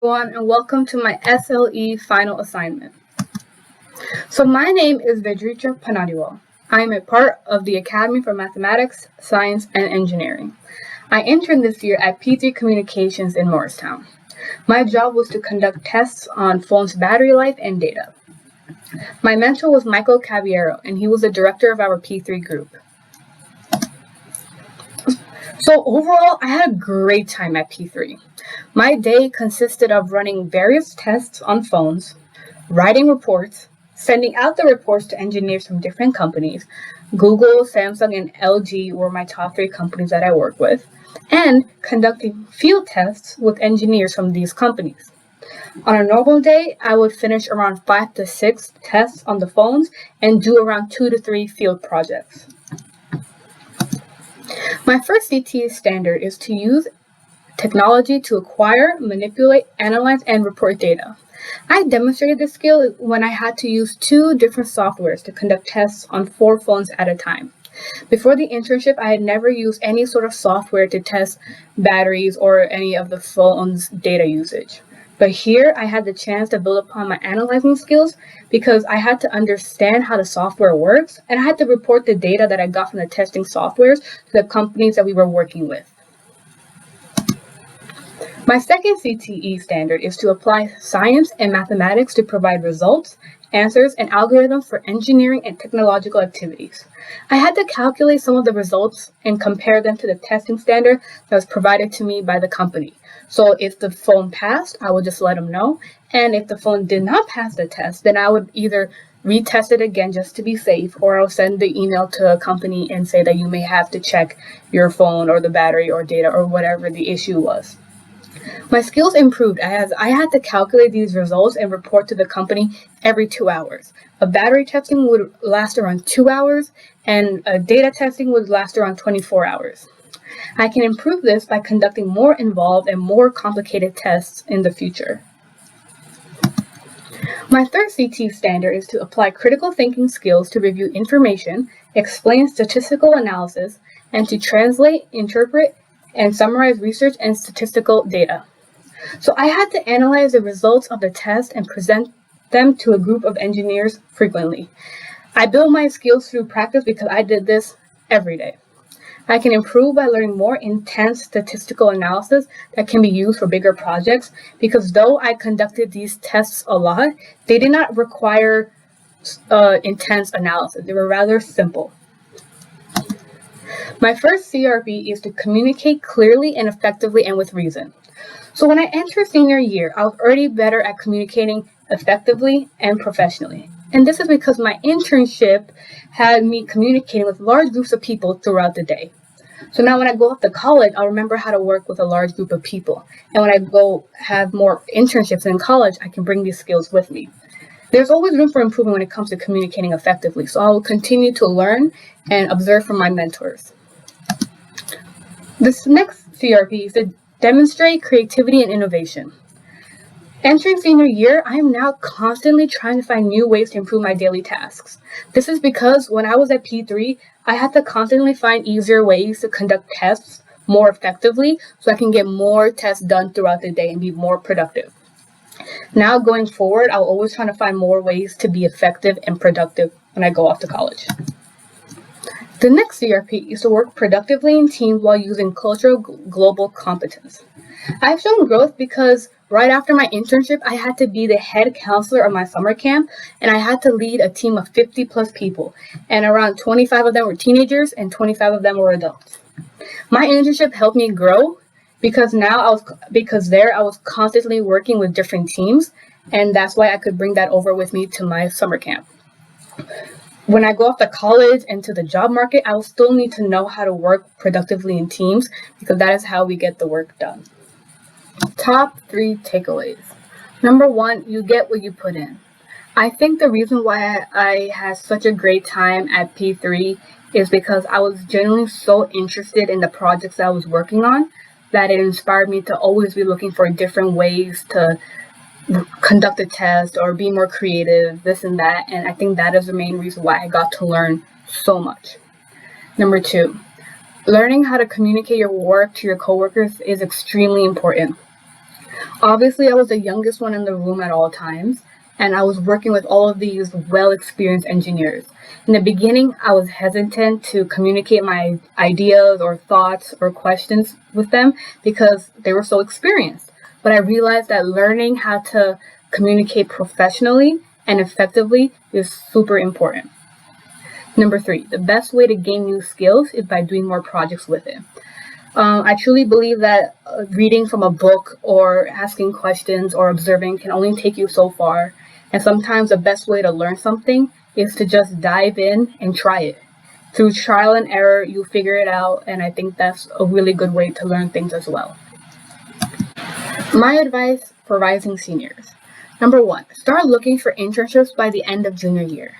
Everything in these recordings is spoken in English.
Everyone, and welcome to my SLE final assignment. So my name is Vedricha Panadiwal. I am a part of the Academy for Mathematics, Science, and Engineering. I interned this year at P3 Communications in Morristown. My job was to conduct tests on phones' battery life and data. My mentor was Michael Caballero, and he was the director of our P3 group. So overall, I had a great time at P3. My day consisted of running various tests on phones, writing reports, sending out the reports to engineers from different companies. Google, Samsung, and LG were my top 3 companies that I work with, and conducting field tests with engineers from these companies. On a normal day, I would finish around 5 to 6 tests on the phones and do around 2 to 3 field projects. My first CTE standard is to use technology to acquire, manipulate, analyze, and report data. I demonstrated this skill when I had to use 2 different softwares to conduct tests on 4 phones at a time. Before the internship, I had never used any sort of software to test batteries or any of the phone's data usage. But here, I had the chance to build upon my analyzing skills because I had to understand how the software works, and I had to report the data that I got from the testing softwares to the companies that we were working with. My second CTE standard is to apply science and mathematics to provide results, answers, and algorithms for engineering and technological activities. I had to calculate some of the results and compare them to the testing standard that was provided to me by the company. So if the phone passed, I would just let them know. And if the phone did not pass the test, then I would either retest it again just to be safe, or I'll send the email to a company and say that you may have to check your phone or the battery or data or whatever the issue was. My skills improved as I had to calculate these results and report to the company every 2 hours. A battery testing would last around 2 hours, and a data testing would last around 24 hours. I can improve this by conducting more involved and more complicated tests in the future. My third CT standard is to apply critical thinking skills to review information, explain statistical analysis, and to translate, interpret, and summarize research and statistical data. So I had to analyze the results of the test and present them to a group of engineers frequently. I built my skills through practice because I did this every day. I can improve by learning more intense statistical analysis that can be used for bigger projects because though I conducted these tests a lot, they did not require intense analysis. They were rather simple. My first CRB is to communicate clearly and effectively and with reason. So when I entered senior year, I was already better at communicating effectively and professionally. And this is because my internship had me communicating with large groups of people throughout the day. So now when I go off to college, I'll remember how to work with a large group of people. And when I go have more internships in college, I can bring these skills with me. There's always room for improvement when it comes to communicating effectively. So I will continue to learn and observe from my mentors. This next CRP is to demonstrate creativity and innovation. Entering senior year, I am now constantly trying to find new ways to improve my daily tasks. This is because when I was at P3, I had to constantly find easier ways to conduct tests more effectively so I can get more tests done throughout the day and be more productive. Now going forward, I'll always try to find more ways to be effective and productive when I go off to college. The next CRP is to work productively in teams while using cultural global competence. I've shown growth because right after my internship, I had to be the head counselor of my summer camp, and I had to lead a team of 50 plus people, and around 25 of them were teenagers and 25 of them were adults. My internship helped me grow because I was constantly working with different teams, and that's why I could bring that over with me to my summer camp. When I go off to college and to the job market, I will still need to know how to work productively in teams because that is how we get the work done. Top 3 takeaways. Number 1, you get what you put in. I think the reason why I had such a great time at P3 is because I was genuinely so interested in the projects I was working on that it inspired me to always be looking for different ways to conduct a test or be more creative, this and that. And I think that is the main reason why I got to learn so much. Number 2, learning how to communicate your work to your coworkers is extremely important. Obviously, I was the youngest one in the room at all times, and I was working with all of these well-experienced engineers. In the beginning, I was hesitant to communicate my ideas or thoughts or questions with them because they were so experienced. But I realized that learning how to communicate professionally and effectively is super important. Number 3, the best way to gain new skills is by doing more projects with it. I truly believe that reading from a book or asking questions or observing can only take you so far. And sometimes the best way to learn something is to just dive in and try it. Through trial and error, you figure it out, and I think that's a really good way to learn things as well. My advice for rising seniors. Number 1, start looking for internships by the end of junior year.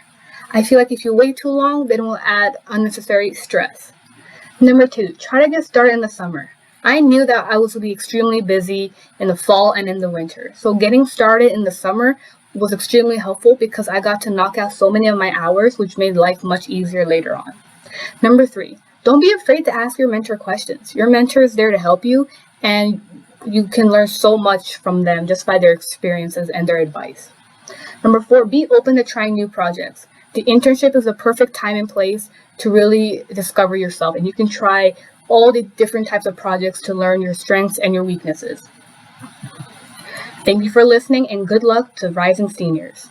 I feel like if you wait too long, then it will add unnecessary stress. Number 2, try to get started in the summer. I knew that I was going to be extremely busy in the fall and in the winter. So getting started in the summer was extremely helpful because I got to knock out so many of my hours, which made life much easier later on. Number 3, don't be afraid to ask your mentor questions. Your mentor is there to help you, and you can learn so much from them just by their experiences and their advice. Number 4, be open to trying new projects. The internship is a perfect time and place to really discover yourself, and you can try all the different types of projects to learn your strengths and your weaknesses. Thank you for listening, and good luck to rising seniors.